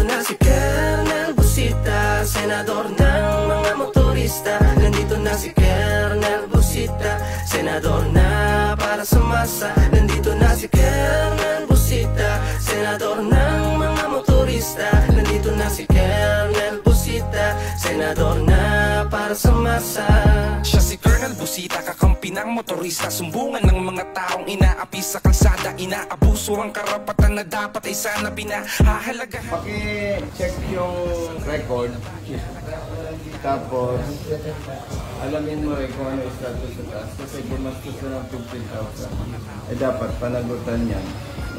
na si Kernel Busita, senador ng mga motorista. Nandito na si Kernel Busita, senador na para sa masa. Nandito na si Kernel Busita, senador ng mga motorista. Nandito na si Kernel Busita, senador na para sa masa. Siya si Kernel Busita, kakampi ng motorista. Sumbungan ng mga taong inaapi sa kalsada. Inaabuso ang karapatan na dapat ay sana pinahahalaga. Paki-check yung record. Tapos alamin mo kung ano yung status sa taas. Kasi gumastos na ng 15,000. Eh dapat panagutan niya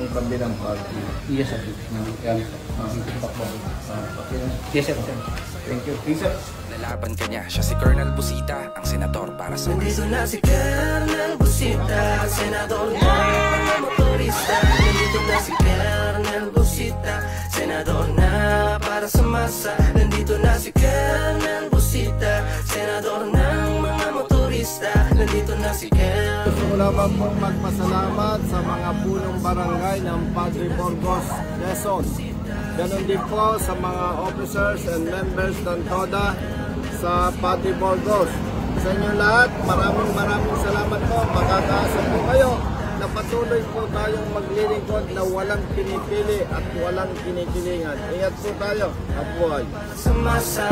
yung kabilang party. Yes, sir. Yes, sir. Thank you. Thank you. Lalaban ka niya, siya si Kernel Busita, ang senador para sa Nandito na si Kernel Busita, senador ng mga motorista. Nandito na si Kernel Busita, senador na para sa masa. Nandito na si Kernel Busita, senador ng mga motorista. Nandito na si Kernel. Gusto ko naman pong magpasalamat sa mga punong barangay ng Padre Burgos, Quezon. Ganon din po sa mga officers and members ng TODA sa Padre Burgos. Sa inyo lahat, maraming salamat po. Makakaasa po kayo na patuloy po tayong maglilingkod na walang pinipili at walang kinikilingan. Ingat po tayo. Mabuhay. Sa masa.